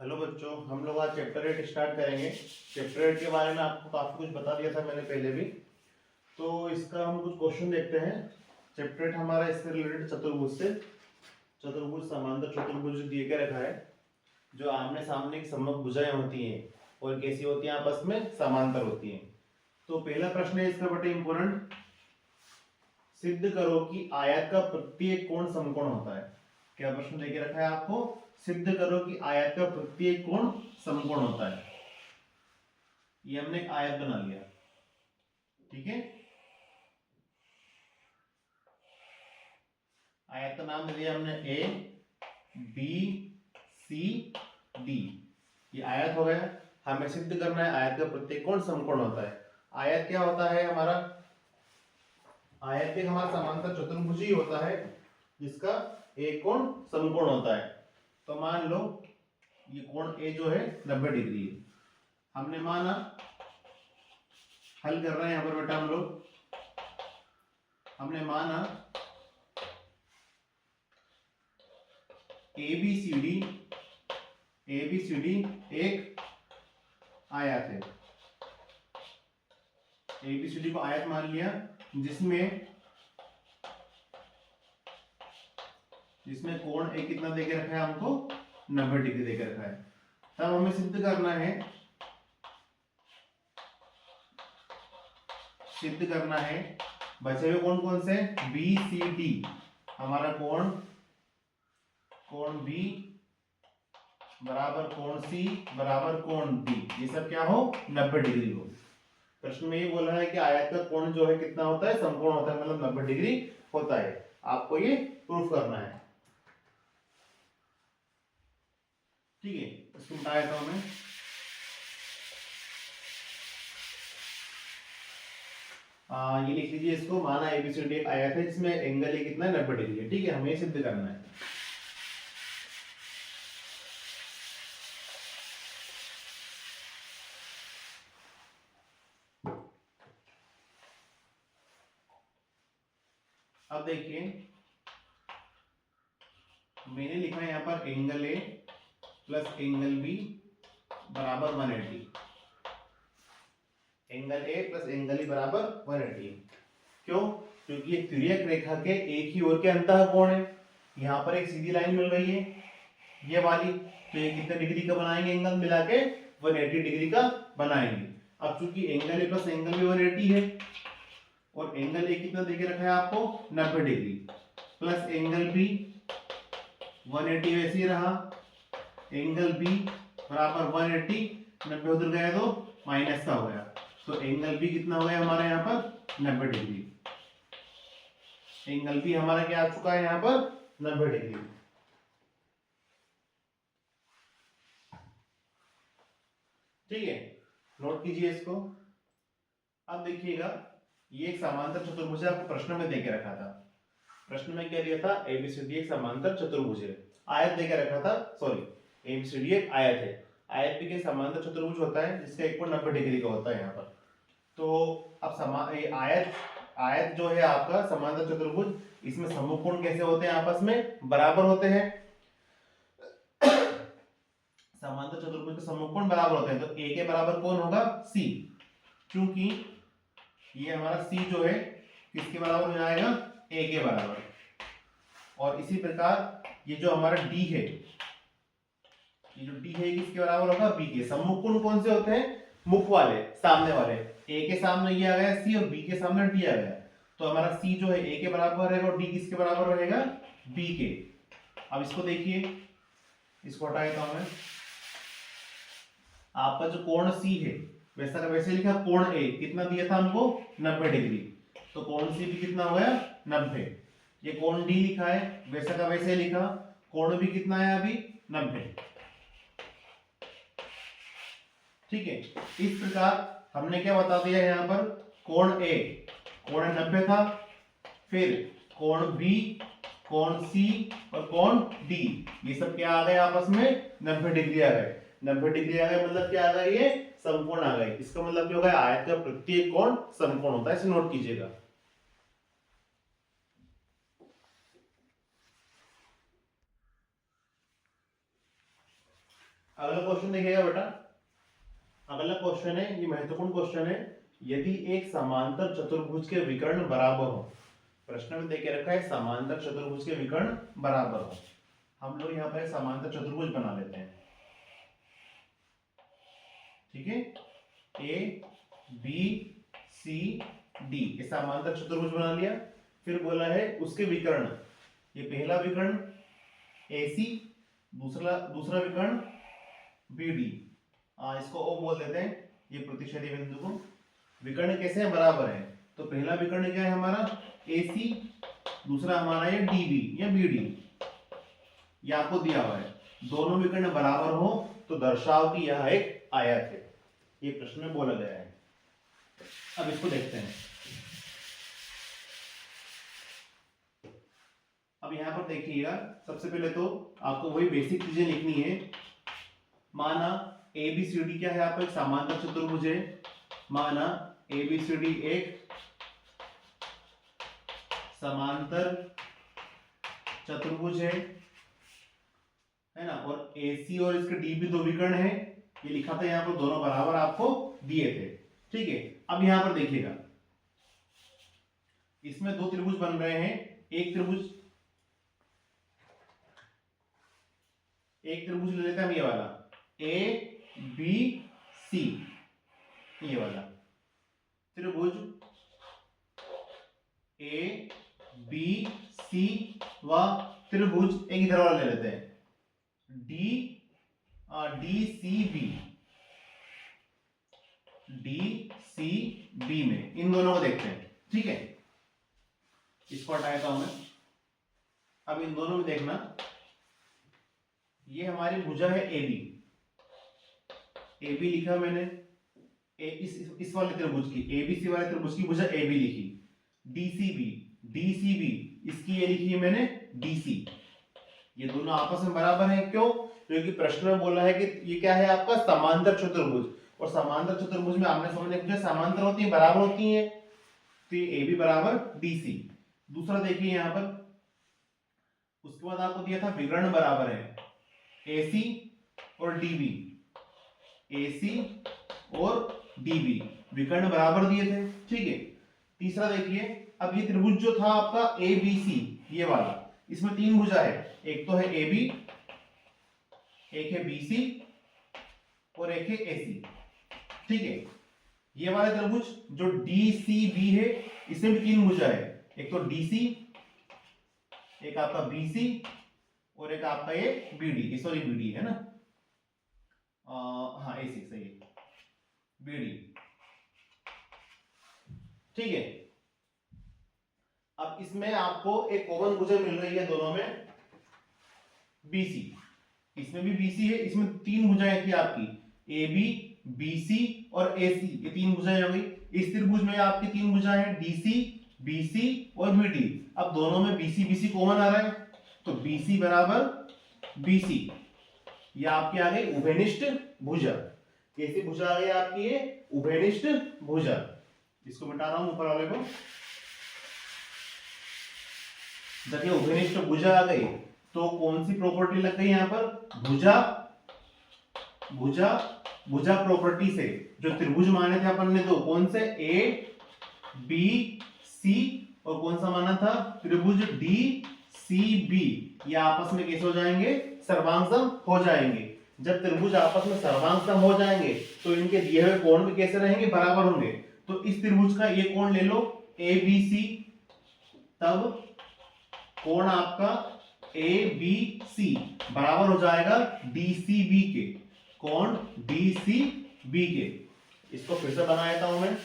Hello बच्चों, हम लोग आज चैप्टर 8 स्टार्ट करेंगे। चैप्टर 8 के बारे में आपको काफ़ी कुछ बता दिया था मैंने पहले भी। तो इसका हम कुछ क्वेश्चन देखते हैं। चैप्टर 8 हमारा इससे रिलेटेड चतुर्भुज से, चतुर्भुज समांतर चतुर्भुज दिए के रखा है, जो आमने सामने की समभुजाएं होती हैं और कैसी होती हैं, आपस में समांतर होती हैं। तो पहला प्रश्न है इसका बड़े इंपॉर्टेंट, सिद्ध करो कि आयत का प्रत्येक कोण समकोण होता है। क्या प्रश्न देके रखा है आपको, सिद्ध करो कि आयत का प्रत्येक कोण समकोण होता है। ये हमने एक आयत बना लिया, ठीक है। आयत का नाम दे दिया हमने ए बी सी डी। ये आयत हो गया। हमें सिद्ध करना है आयत का प्रत्येक कोण समकोण होता है। आयत क्या होता है हमारा, आयत एक हमारा समांतर चतुर्भुज ही होता है जिसका एक कोण समकोण होता है। तो मान लो ये कोण ए जो है 90 डिग्री है। हमने माना, हल कर रहे हैं यहाँ पर बेटा हम लोग, हमने माना एबीसीडी एक आयत है। एबीसीडी को आयत मान लिया जिसमें कोण ए कितना देके रखा है हमको, 90 डिग्री देके रखा है। तब हमें सिद्ध करना है बचे हुए कोण कौन से, बी सी डी। हमारा कोण बी बराबर कोण सी बराबर कोण डी, ये सब क्या हो, 90 डिग्री हो। प्रश्न में ये बोला है कि आयत का कोण जो है कितना होता है, समकोण होता है, मतलब 90 डिग्री होता है। आपको ये प्रूफ करना है, ठीक है। इसको बताया था हमें, ये लिख लीजिए इसको, माना एबीसीडी एक आयत है जिसमें एंगल ये कितना है, 90 डिग्री है, ठीक है। हमें सिद्ध करना है। अब देखिए मैंने लिखा है यहाँ पर angle A plus angle B बराबर 180। Angle A plus angle B बराबर 180। क्यों? क्योंकि एक तिर्यक रेखा के एक ही ओर के अंतः कोण है। यहाँ पर एक सीधी लाइन मिल रही है ये वाली, तो ये कितने डिग्री का बनाएंगे, एंगल मिला के 180 डिग्री का बनाएंगे। अब चूंकि angle A plus angle B 180 है और एंगल ए कितना देके रखा है आपको, 90 डिग्री, प्लस एंगल बी 180 वैसे ही रहा, एंगल बी बराबर 180, 90 उधर गया तो माइनस का हो गया, तो एंगल बी कितना हो गया हमारे यहाँ पर, 90 डिग्री। एंगल बी हमारा क्या आ चुका है यहाँ पर, 90 डिग्री। ठीक है, नोट कीजिए इसको। अब देखिएगा, ये एक समांतर चतुर्भुज आपको प्रश्न में देके रखा था। प्रश्न में क्या दिया था, एबीसीडी एक समांतर चतुर्भुज है, आयत देके रखा था, सॉरी एबीसीडी एक आयत है। आयत भी के समांतर चतुर्भुज होता है जिसका एक कोण 90 डिग्री का होता है यहाँ पर। तो अब आयत जो है आपका समांतर चतुर्भुज, इसमें समकोण कैसे होते हैं, आपस में बराबर होते हैं। समांतर चतुर्भुज के समकोण बराबर होते हैं, तो ए के बराबर कौन होगा, सी। क्योंकि ये हमारा सी जो है किसके बराबर हो जाएगा, ए के बराबर। और इसी प्रकार ये जो हमारा डी है, ये जो डी है किसके बराबर होगा, बी के। समकोण कौन से होते हैं, मुख वाले, सामने वाले। ए के सामने ये आ गया सी और बी के सामने डी आ गया, तो हमारा सी जो है ए के बराबर रहेगा और डी किसके बराबर रहेगा, बी के। अब इसको देखिए, इसको हटा देता हूं मैं। आपका जो कोण सी है वैसा का वैसे लिखा, कोण ए कितना दिया था हमको, 90 डिग्री, तो कोण सी भी कितना हो गया, 90। ये कोण डी लिखा है वैसा का वैसे लिखा, कोण भी कितना है अभी, 90। ठीक है, इस प्रकार हमने क्या बता दिया यहाँ पर, कोण ए कोण 90 था, फिर कोण बी, कोण सी और कोण डी, ये सब क्या आ गए आपस में, 90 डिग्री आ गए। 90 डिग्री आ गए मतलब क्या आ गए, ये समकोण आ गए। इसका मतलब क्या होगा, आयत का प्रत्येक कोण समकोण होता है, इसे नोट कीजिएगा। अगला क्वेश्चन देखिएगा बेटा। अगला क्वेश्चन है, ये महत्वपूर्ण क्वेश्चन है। यदि एक समांतर चतुर्भुज के विकर्ण बराबर हो, प्रश्न में देके रखा है समांतर चतुर्भुज के विकर्ण बराबर हो। हम लोग यहाँ पर समांतर चतुर्भुज बना लेते हैं, ठीक है। ए बी सी डी, ये समांतर चतुर्भुज बना लिया। फिर बोला है उसके विकर्ण, ये पहला विकर्ण AC, दूसरा विकर्ण BD, इसको O बोल देते हैं, ये प्रतिच्छेदी बिंदु को। विकर्ण कैसे है? बराबर है। तो पहला विकर्ण क्या है हमारा? AC, दूसरा हमारा ये DB या BD, ये आपको दिया हुआ है। दोनों विकर्ण बराबर हो तो दर्शाओ कि यह एक आयत है, ये प्रश्न में बोला गया है। अब इसको देखते हैं। अब यहां पर देखिएगा, सबसे पहले तो आपको वही बेसिक चीजें लिखनी है। माना ABCD क्या है? आपका एक समांतर चतुर्भुज है। माना ABCD एक समांतर चतुर्भुज है ना, और AC और इसके DB दो विकर्ण है। ये लिखा था यहाँ पर, दोनों बराबर आपको दिए थे, ठीक है। अब यहां पर देखिएगा, इसमें दो त्रिभुज बन रहे हैं। एक त्रिभुज ले लेते हैं हम, ये वाला ABC, ये वाला त्रिभुज ABC व त्रिभुज एक इधर वाला ले लेते हैं DCB में, इन दोनों को देखते हैं, ठीक है। इसको हटाता हूं मैं। अब इन दोनों में देखना, ये हमारी भुजा है AB लिखा मैंने। इस वाले त्रिभुज की, ABC वाले त्रिभुज की भुजा AB लिखी। DCB इसकी ये लिखी है मैंने DC। ये दोनों आपस में बराबर हैं, क्यों? क्योंकि प्रश्न में बोला है कि ये क्या है आपका? समांतर चतुर्भुज, और समांतर चतुर्भुज में आमने सामने भुजा समांतर होती है, बराबर होती है। तो ये AB बराबर DC। दूसरा देखिए यहां पर, उसके बाद आपको दिया था विकर्ण बराबर है AC और DB, AC और DB विकर्ण बराबर दिए थे, ठीक है। तीसरा देखिए, अब ये त्रिभुज जो था आपका ABC, ये वाला, इसमें तीन भुजा है। एक तो है AB, एक है BC और एक है AC, ठीक है। ये वाला त्रिभुज जो DCB है, इसमें भी तीन भुजा है। एक तो DC, एक आपका BC और एक आपका ये BD, सॉरी BD है ना, हाँ AC सही है, BD, ठीक है। अब इसमें आपको एक कॉमन भुजा मिल रही है दोनों में, BC। इसमें भी BC है, इसमें तीन भुजाएं थी आपकी, AB, BC और AC, ये तीन भुजाएं हो गई। इस त्रिभुज में आपकी तीन भुजाएं हैं, DC, BC और BD। अब दोनों में BC कॉमन आ रहा है, तो BC बराबर BC, ये आपकी आ गई उभयनिष्ठ भुजा। कैसी भुजा आ गई आपकी? ये उभयनिष्ठ भुजा। इसको मिटा रहा हूं ऊपर वाले को। जब ये उभयनिष्ठ भुजा आ गई तो कौन सी प्रॉपर्टी लग गई यहां पर? भुजा प्रॉपर्टी से जो त्रिभुज माने थे अपन ने, दो कौन से? ABC और कौन सा माना था? त्रिभुज DCB। ये आपस में कैसे हो जाएंगे? सर्वांगसम हो जाएंगे। जब त्रिभुज आपस में सर्वांगसम हो जाएंगे तो इनके दिए हुए कोण भी कैसे रहेंगे? बराबर होंगे। तो इस त्रिभुज का ये कोण ले लो ABC, तब कोण आपका ABC बराबर हो जाएगा DCB के, कोण DCB के। इसको फिर से बना देता हूं मैं।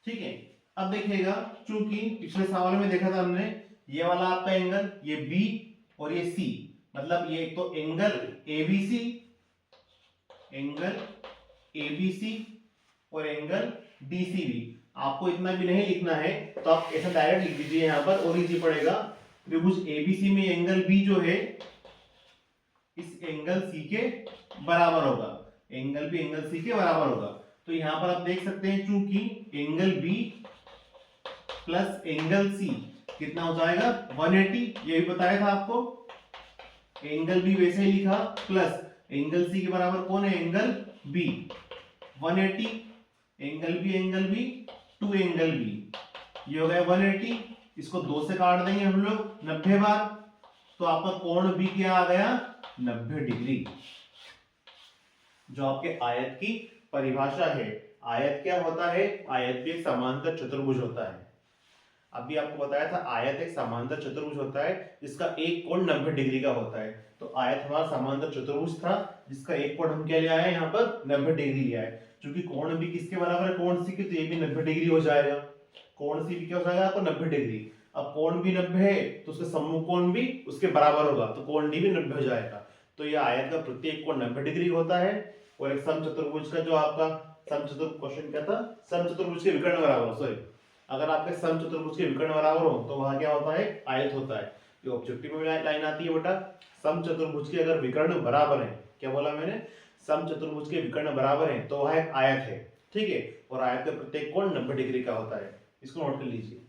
ठीक है, अब देखिएगा, चूंकि पिछले सवाल में देखा था हमने, ये वाला आपका एंगल, ये B और ये C, मतलब ये एक तो एंगल ABC और एंगल DCB। आपको इतना भी नहीं लिखना है तो आप ऐसा डायरेक्ट लिख दीजिए यहां पर, और इजी पड़ेगा। त्रिभुज ABC में एंगल B जो है इस एंगल C के बराबर होगा, एंगल भी एंगल C के बराबर होगा। तो यहां पर आप देख सकते हैं, चूंकि angle B plus angle C कितना हो जाएगा 180, ये भी बताया था आपको। एंगल बी वैसे ही लिखा, प्लस एंगल सी के बराबर कौन है, angle B 180, angle B two angle B, ये हो गया 180। इसको 2 से काट देंगे हम लोग 90 बार, तो आपका कोण भी क्या आ गया 90 डिग्री। जो आपके आयत की परिभाषा है, आयत क्या होता है, आयत भी एक समांतर चतुर्भुज होता है। अभी आपको बताया था आयत एक समांतर चतुर्भुज होता है जिसका एक कोण 90 डिग्री का होता है। तो आयत हमारा समांतर चतुर्भुज था जिसका एक कोण हम क्या ले आए यहाँ पर 90 डिग्री लिया है। क्योंकि कोण भी किसके बराबर है, कोण सी की, तो ये भी 90 डिग्री हो जाएगा। कोण सी भी क्या हो जाएगा आपको 90 डिग्री। अब कोण भी 90 है तो उसका सम्मुख कोण भी उसके बराबर होगा, तो कोण डी भी 90 हो जाएगा। तो ये आयत का प्रत्येक कोण 90 डिग्री होता है। और एक समचतुर्भुज का जो आपका समचतुर्भुज क्वेश्चन क्या था, समचतुर्भुज के विकर्ण बराबर, सॉरी, अगर आपके समचतुर्भुज के विकर्ण बराबर हो तो वहां क्या होता है, आयत होता है। ये ऑब्जेक्टिव में लाइन आती है बेटा, समचतुर्भुज के अगर विकर्ण बराबर है, क्या बोला मैंने, समचतुर्भुज के विकर्ण बराबर है तो वह एक आयत है, ठीक है। और आयत का प्रत्येक कोण 90 डिग्री का होता है, इसको नोट कर लीजिए।